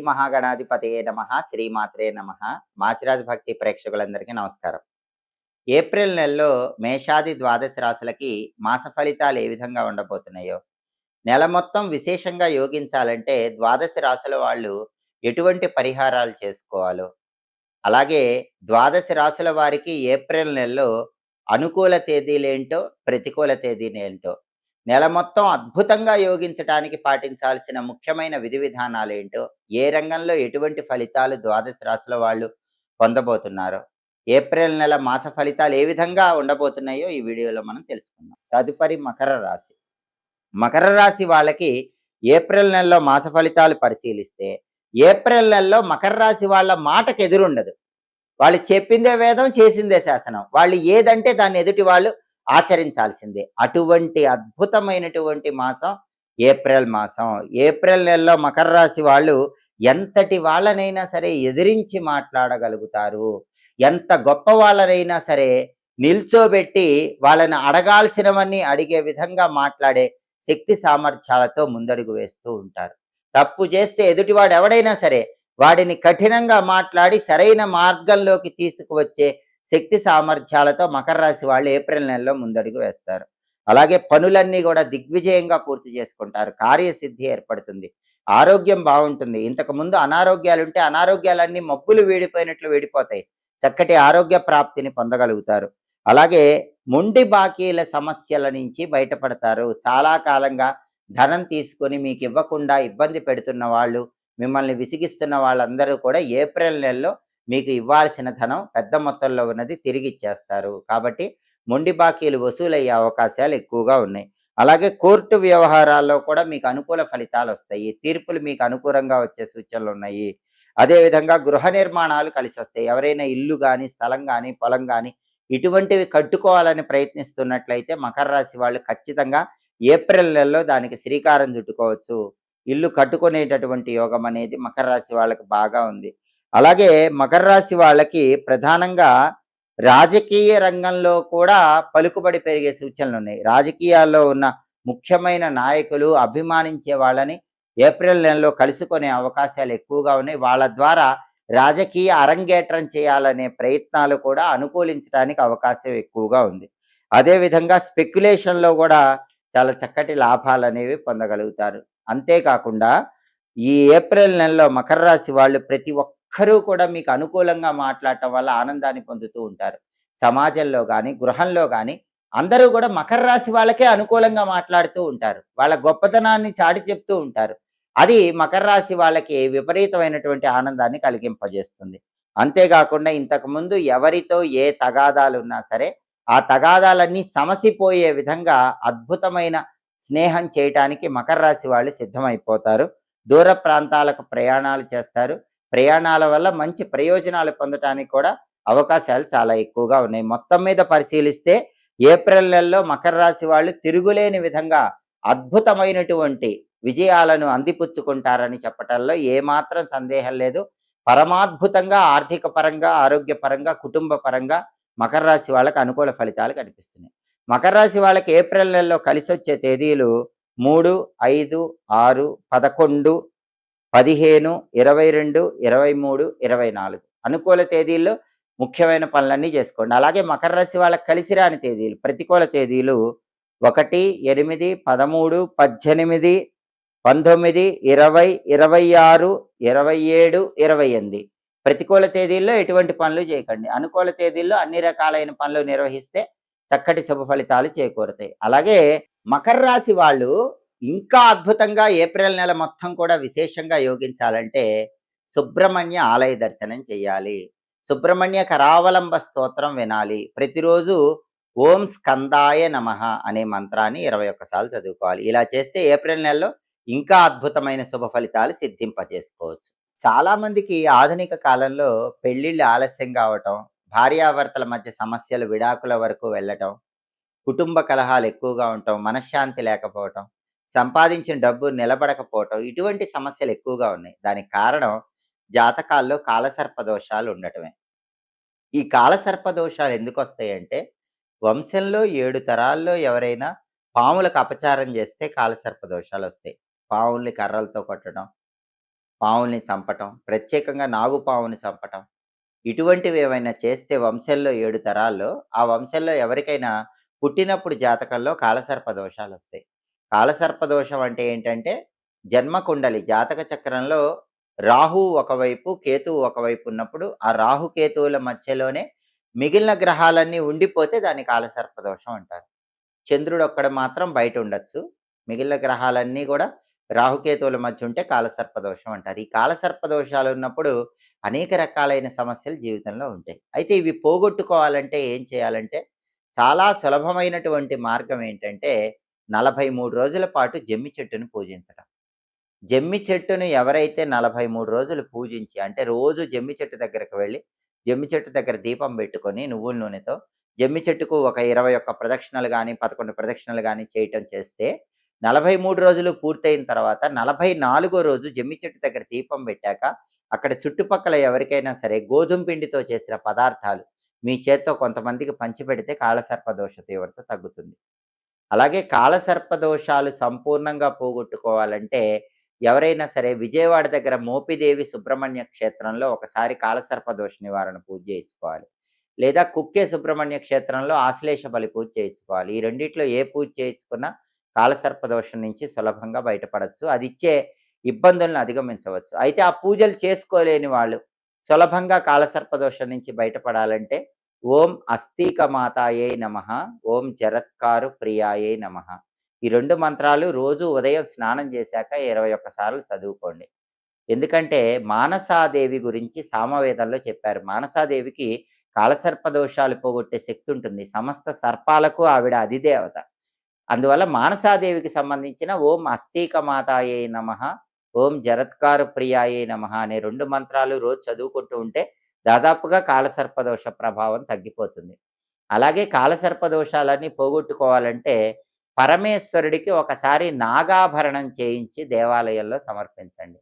మహాగణాధిపతయే నమః. శ్రీమాత్రే నమః. మాచిరాజు భక్తి ప్రేక్షకులందరికీ నమస్కారం. ఏప్రిల్ నెలలో మేషాది ద్వాదశ రాశులకి మాస ఫలితాలు ఏ విధంగా ఉండబోతున్నాయో, నెల మొత్తం విశేషంగా యోగించాలంటే ద్వాదశ రాశుల వాళ్ళు ఎటువంటి పరిహారాలు చేసుకోవాలో, అలాగే ద్వాదశ రాశుల వారికి ఏప్రిల్ నెలలో అనుకూల తేదీలేంటో, ప్రతికూల తేదీలేంటో, నెల మొత్తం అద్భుతంగా యోగించటానికి పాటించాల్సిన ముఖ్యమైన విధి విధానాలేంటో, ఏ రంగంలో ఎటువంటి ఫలితాలు ద్వాదశ రాశుల వాళ్ళు పొందబోతున్నారో, ఏప్రిల్ నెల మాస ఫలితాలు ఏ విధంగా ఉండబోతున్నాయో ఈ వీడియోలో మనం తెలుసుకుందాం. తదుపరి మకర రాశి. మకర రాశి వాళ్ళకి ఏప్రిల్ నెలలో మాస ఫలితాలు పరిశీలిస్తే, ఏప్రిల్ నెలలో మకర రాశి వాళ్ళ మాటకు ఎదురుండదు. వాళ్ళు చెప్పిందే వేదం, చేసిందే శాసనం. వాళ్ళు ఏదంటే దాన్ని ఎదుటి వాళ్ళు ఆచరించాల్సిందే. అటువంటి అద్భుతమైనటువంటి మాసం ఏప్రిల్ మాసం. ఏప్రిల్ నెలలో మకర రాశి వాళ్ళు ఎంతటి వాళ్ళనైనా సరే ఎదిరించి మాట్లాడగలుగుతారు. ఎంత గొప్ప వాళ్ళనైనా సరే నిల్చోబెట్టి వాళ్ళని అడగాల్సినవన్నీ అడిగే విధంగా మాట్లాడే శక్తి సామర్థ్యాలతో ముందడుగు వేస్తూ ఉంటారు. తప్పు చేస్తే ఎదుటివాడు ఎవడైనా సరే వాడిని కఠినంగా మాట్లాడి సరైన మార్గంలోకి తీసుకువచ్చే శక్తి సామర్థ్యాలతో మకర రాశి వాళ్ళు ఏప్రిల్ నెలలో ముందడుగు వేస్తారు. అలాగే పనులన్నీ కూడా దిగ్విజయంగా పూర్తి చేసుకుంటారు. కార్యసిద్ధి ఏర్పడుతుంది. ఆరోగ్యం బాగుంటుంది. ఇంతకు ముందు అనారోగ్యాలుంటే అనారోగ్యాలన్నీ మబ్బులు వీడిపోయినట్లు వీడిపోతాయి. చక్కటి ఆరోగ్య ప్రాప్తిని పొందగలుగుతారు. అలాగే మొండి బాకీల సమస్యల నుంచి బయటపడతారు. చాలా కాలంగా ధనం తీసుకొని మీకు ఇవ్వకుండా ఇబ్బంది పెడుతున్న వాళ్ళు, మిమ్మల్ని విసిగిస్తున్న వాళ్ళందరూ కూడా ఏప్రిల్ నెలలో మీకు ఇవ్వాల్సిన ధనం పెద్ద మొత్తంలో ఉన్నది తిరిగి ఇచ్చేస్తారు. కాబట్టి మొండి బాకీలు వసూలయ్యే అవకాశాలు ఎక్కువగా ఉన్నాయి. అలాగే కోర్టు వ్యవహారాల్లో కూడా మీకు అనుకూల ఫలితాలు వస్తాయి. తీర్పులు మీకు అనుకూలంగా వచ్చే సూచనలు ఉన్నాయి. అదేవిధంగా గృహ నిర్మాణాలు కలిసి వస్తాయి. ఎవరైనా ఇల్లు కానీ, స్థలం కానీ, పొలం కానీ ఇటువంటివి కట్టుకోవాలని ప్రయత్నిస్తున్నట్లయితే మకర రాశి వాళ్ళు ఖచ్చితంగా ఏప్రిల్ నెలలో దానికి శ్రీకారం చుట్టుకోవచ్చు. ఇల్లు కట్టుకునేటటువంటి యోగం అనేది మకర రాశి వాళ్ళకి బాగా ఉంది. అలాగే మకర రాశి వాళ్ళకి ప్రధానంగా రాజకీయ రంగంలో కూడా పలుకుబడి పెరిగే సూచనలు ఉన్నాయి. రాజకీయాల్లో ఉన్న ముఖ్యమైన నాయకులు అభిమానించే వాళ్ళని ఏప్రిల్ నెలలో కలుసుకునే అవకాశాలు ఎక్కువగా ఉన్నాయి. వాళ్ళ ద్వారా రాజకీయ అరంగేట్రం చేయాలనే ప్రయత్నాలు కూడా అనుకూలించడానికి అవకాశం ఎక్కువగా ఉంది. అదేవిధంగా స్పెక్యులేషన్లో కూడా చాలా చక్కటి లాభాలు అనేవి పొందగలుగుతారు. అంతేకాకుండా ఈ ఏప్రిల్ నెలలో మకర రాశి వాళ్ళు ప్రతి ఒక్కరూ కూడా మీకు అనుకూలంగా మాట్లాడటం వల్ల ఆనందాన్ని పొందుతూ ఉంటారు. సమాజంలో కానీ, గృహంలో కానీ అందరూ కూడా మకర రాశి వాళ్ళకే అనుకూలంగా మాట్లాడుతూ ఉంటారు. వాళ్ళ గొప్పతనాన్ని చాటి చెప్తూ ఉంటారు. అది మకర రాశి వాళ్ళకి విపరీతమైనటువంటి ఆనందాన్ని కలిగింపజేస్తుంది. అంతేకాకుండా ఇంతకుముందు ఎవరితో ఏ తగాదాలున్నా సరే ఆ తగాదాలన్నీ సమసిపోయే విధంగా అద్భుతమైన స్నేహం చేయటానికి మకర రాశి వాళ్ళు సిద్ధమైపోతారు. దూర ప్రాంతాలకు ప్రయాణాలు చేస్తారు. ప్రయాణాల వల్ల మంచి ప్రయోజనాలు పొందటానికి కూడా అవకాశాలు చాలా ఎక్కువగా ఉన్నాయి. మొత్తం మీద పరిశీలిస్తే ఏప్రిల్ నెలలో మకర రాశి వాళ్ళు తిరుగులేని విధంగా అద్భుతమైనటువంటి విజయాలను అందిపుచ్చుకుంటారని చెప్పటంలో ఏమాత్రం సందేహం లేదు. పరమాద్భుతంగా ఆర్థిక పరంగా, ఆరోగ్యపరంగా, కుటుంబ పరంగా మకర రాశి వాళ్ళకి అనుకూల ఫలితాలు కనిపిస్తున్నాయి. మకర రాశి వాళ్ళకి ఏప్రిల్ నెలలో కలిసి వచ్చే తేదీలు 3, 5, 6, 11, 15, 22, 23, 24 అనుకూల తేదీల్లో ముఖ్యమైన పనులన్నీ చేసుకోండి. అలాగే మకర రాశి వాళ్ళకి కలిసి రాని తేదీలు, ప్రతికూల తేదీలు 1, 8, 13, 18, 19, 20, 26, 27, 28 ప్రతికూల తేదీల్లో ఎటువంటి పనులు చేయకండి. అనుకూల తేదీల్లో అన్ని రకాలైన పనులు నిర్వహిస్తే చక్కటి శుభ ఫలితాలు చేకూరుతాయి. అలాగే మకర రాశి వాళ్ళు ఇంకా అద్భుతంగా ఏప్రిల్ నెల మొత్తం కూడా విశేషంగా యోగించాలంటే సుబ్రహ్మణ్య ఆలయ దర్శనం చేయాలి. సుబ్రహ్మణ్య కరావలంబ స్తోత్రం వినాలి. ప్రతిరోజు ఓం స్కందాయ నమః అనే మంత్రాన్ని 21 సార్లు చదువుకోవాలి. ఇలా చేస్తే ఏప్రిల్ నెలలో ఇంకా అద్భుతమైన శుభ ఫలితాలు సిద్ధింపజేసుకోవచ్చు. చాలా మందికి ఆధునిక కాలంలో పెళ్లిళ్ళు ఆలస్యం కావటం, భార్యాభర్తల మధ్య సమస్యలు విడాకుల వరకు వెళ్ళటం, కుటుంబ కలహాలు ఎక్కువగా ఉండటం, మనశ్శాంతి లేకపోవటం, సంపాదించిన డబ్బు నిలబడకపోవటం ఇటువంటి సమస్యలు ఎక్కువగా ఉన్నాయి. దానికి కారణం జాతకాల్లో కాలసర్ప దోషాలు ఉండటమే. ఈ కాలసర్ప దోషాలు ఎందుకు వస్తాయంటే వంశంలో 7 తరాల్లో ఎవరైనా పాములకు అపచారం చేస్తే కాలసర్ప దోషాలు వస్తాయి. పావుల్ని కర్రలతో కొట్టడం, పావుల్ని చంపటం, ప్రత్యేకంగా నాగుపాముని చంపటం. ఇటువంటివేవైనా చేస్తే వంశంలో 7 తరాల్లో, ఆ వంశంలో ఎవరికైనా పుట్టినప్పుడు జాతకంలో కాలసర్ప దోషాలొస్తాయి. కాలసర్ప దోషం అంటే ఏంటంటే, జన్మకుండలి జాతక చక్రంలో రాహువు ఒకవైపు, కేతువు ఒకవైపు ఉన్నప్పుడు, ఆ రాహు, కేతువుల మధ్యలోనే మిగిలిన గ్రహాలన్నీ ఉండిపోతే దాన్ని కాలసర్ప దోషం అంటారు. చంద్రుడొక్కడు మాత్రం బయటుండొచ్చు. మిగిలిన గ్రహాలన్నీ గూడా రాహుకేతువుల మధ్య ఉంటే కాలసర్ప దోషం అంటారు. ఈ కాలసర్ప దోషాలున్నప్పుడు అనేక రకాలైన సమస్యలు జీవితంలో ఉంటాయి. అయితే ఇవి పోగొట్టుకోవాలంటే ఏం చేయాలంటే, చాలా సులభమైనటువంటి మార్గం ఏంటంటే, 43 రోజుల పాటు జమ్మి చెట్టును పూజించడం. జమ్మి చెట్టును ఎవరైతే 43 రోజులు పూజించి అంటే రోజు జమ్మి చెట్టు దగ్గరికి వెళ్ళి, జమ్మి చెట్టు దగ్గర దీపం పెట్టుకొని నువ్వుల నూనెతో, జమ్మి చెట్టుకు ఒక 21 ప్రదక్షిణలు గాని, 11 ప్రదక్షిణలు గాని చేయటం చేస్తే, 43 రోజులు పూర్తయిన తర్వాత 44 రోజు జమ్మి చెట్టు దగ్గర దీపం పెట్టాక, అక్కడ చుట్టుపక్కల ఎవరికైనా సరే గోధుమ పిండితో చేసిన పదార్థాలు మీ చేత్తో కొంతమందికి పంచిపెడితే కాలసర్ప దోష తీవ్రత తగ్గుతుంది. అలాగే కాలసర్ప దోషాలు సంపూర్ణంగా పోగొట్టుకోవాలంటే, ఎవరైనా సరే విజయవాడ దగ్గర మోపిదేవి సుబ్రహ్మణ్య క్షేత్రంలో ఒకసారి కాలసర్ప దోష నివారణ పూజ చేయించుకోవాలి. లేదా కుక్కే సుబ్రహ్మణ్య క్షేత్రంలో ఆశ్లేష బలి పూజ చేయించుకోవాలి. ఈ రెండిట్లో ఏ పూజ చేయించుకున్నా కాలసర్ప దోషం నుంచి సులభంగా బయటపడొచ్చు. అదిచ్చే ఇబ్బందులను అధిగమించవచ్చు. అయితే ఆ పూజలు చేసుకోలేని వాళ్ళు సులభంగా కాలసర్ప దోషం నుంచి బయటపడాలంటే ఓం అస్థికమాతాయై నమః, ఓం జరత్కారు ప్రియాయై నమః. ఈ 2 మంత్రాలు రోజు ఉదయం స్నానం చేశాక 21 సార్లు చదువుకోండి. ఎందుకంటే మానసాదేవి గురించి సామవేదంలో చెప్పారు. మానసాదేవికి కాలసర్ప దోషాలు పోగొట్టే శక్తి ఉంటుంది. సమస్త సర్పాలకు ఆవిడ అధిదేవత. అందువల్ల మానసాదేవికి సంబంధించిన ఓం అస్థికమాతాయై నమః, ఓం జరత్కార ప్రియాయై నమః అనే 2 మంత్రాలు రోజు చదువుకుంటూ ఉంటే దాదాపుగా కాలసర్ప దోష ప్రభావం తగ్గిపోతుంది. అలాగే కాలసర్ప దోషాలన్నీ పోగొట్టుకోవాలంటే పరమేశ్వరుడికి ఒకసారి నాగాభరణం చేయించి దేవాలయంలో సమర్పించండి.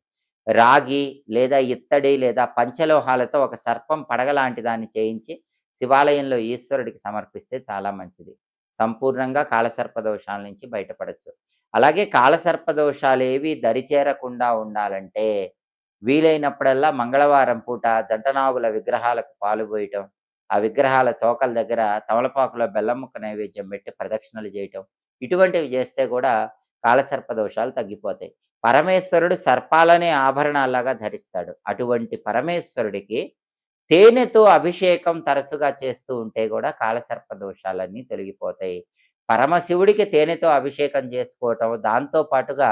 రాగి లేదా ఇత్తడి లేదా పంచలోహాలతో ఒక సర్పం పడగ లాంటి దాన్ని చేయించి శివాలయంలో ఈశ్వరుడికి సమర్పిస్తే చాలా మంచిది. సంపూర్ణంగా కాలసర్ప దోషాల నుంచి బయటపడొచ్చు. అలాగే కాలసర్ప దోషాలేవి దరిచేరకుండా ఉండాలంటే వీలైనప్పుడల్లా మంగళవారం పూట జంటనాగుల విగ్రహాలకు పాలు పోయటం, ఆ విగ్రహాల తోకల దగ్గర తమలపాకులో బెల్లం ముక్క నైవేద్యం పెట్టి ప్రదక్షిణలు చేయటం, ఇటువంటివి చేస్తే కూడా కాలసర్ప దోషాలు తగ్గిపోతాయి. పరమేశ్వరుడు సర్పాలనే ఆభరణాల్లాగా ధరిస్తాడు. అటువంటి పరమేశ్వరుడికి తేనెతో అభిషేకం తరచుగా చేస్తూ ఉంటే కూడా కాలసర్ప దోషాలన్నీ తొలగిపోతాయి. పరమశివుడికి తేనెతో అభిషేకం చేసుకోవటం, దాంతో పాటుగా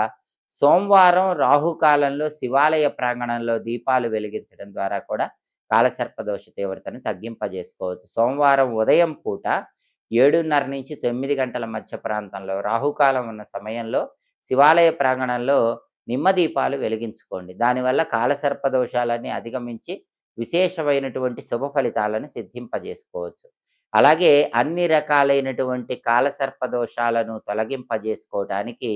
సోమవారం రాహుకాలంలో శివాలయ ప్రాంగణంలో దీపాలు వెలిగించడం ద్వారా కూడా కాలసర్ప దోష తీవ్రతను తగ్గింపజేసుకోవచ్చు. సోమవారం ఉదయం పూట 7:30-9 గంటల మధ్య ప్రాంతంలో రాహుకాలం ఉన్న సమయంలో శివాలయ ప్రాంగణంలో నిమ్మ దీపాలు వెలిగించుకోండి. దానివల్ల కాలసర్ప దోషాలన్నీ అధిగమించి విశేషమైనటువంటి శుభ ఫలితాలను సిద్ధింపజేసుకోవచ్చు. అలాగే అన్ని రకాలైనటువంటి కాలసర్ప దోషాలను తొలగింపజేసుకోవటానికి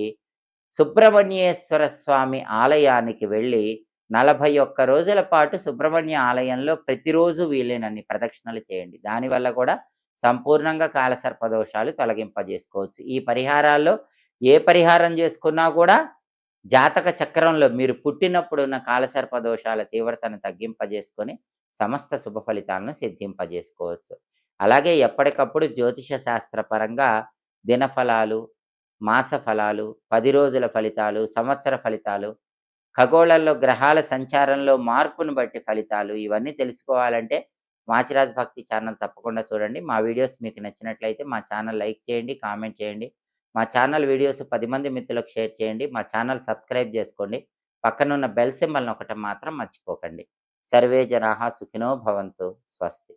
సుబ్రహ్మణ్యేశ్వర స్వామి ఆలయానికి వెళ్ళి 41 రోజుల పాటు సుబ్రహ్మణ్య ఆలయంలో ప్రతిరోజు వీలైనన్ని ప్రదక్షిణలు చేయండి. దానివల్ల కూడా సంపూర్ణంగా కాలసర్ప దోషాలు తొలగింపజేసుకోవచ్చు. ఈ పరిహారాల్లో ఏ పరిహారం చేసుకున్నా కూడా జాతక చక్రంలో మీరు పుట్టినప్పుడు ఉన్న కాలసర్ప దోషాల తీవ్రతను తగ్గింపజేసుకొని సమస్త శుభ ఫలితాలను సిద్ధింపజేసుకోవచ్చు. అలాగే ఎప్పటికప్పుడు జ్యోతిష శాస్త్రపరంగా దినఫలాలు, మాస ఫలాలు, 10 రోజుల ఫలితాలు, సంవత్సర ఫలితాలు, ఖగోళంలో గ్రహాల సంచారంలో మార్పును బట్టి ఫలితాలు ఇవన్నీ తెలుసుకోవాలంటే మాచిరాజ్ భక్తి ఛానల్ తప్పకుండా చూడండి. మా వీడియోస్ మీకు నచ్చినట్లయితే మా ఛానల్ లైక్ చేయండి, కామెంట్ చేయండి. మా ఛానల్ వీడియోస్ 10 మంది మిత్రులకు షేర్ చేయండి. మా ఛానల్ సబ్స్క్రైబ్ చేసుకోండి. పక్కనున్న బెల్ సింబల్ నొక్కటం మాత్రం మర్చిపోకండి. సర్వే జనాః సుఖినో భవంతు. స్వస్తి.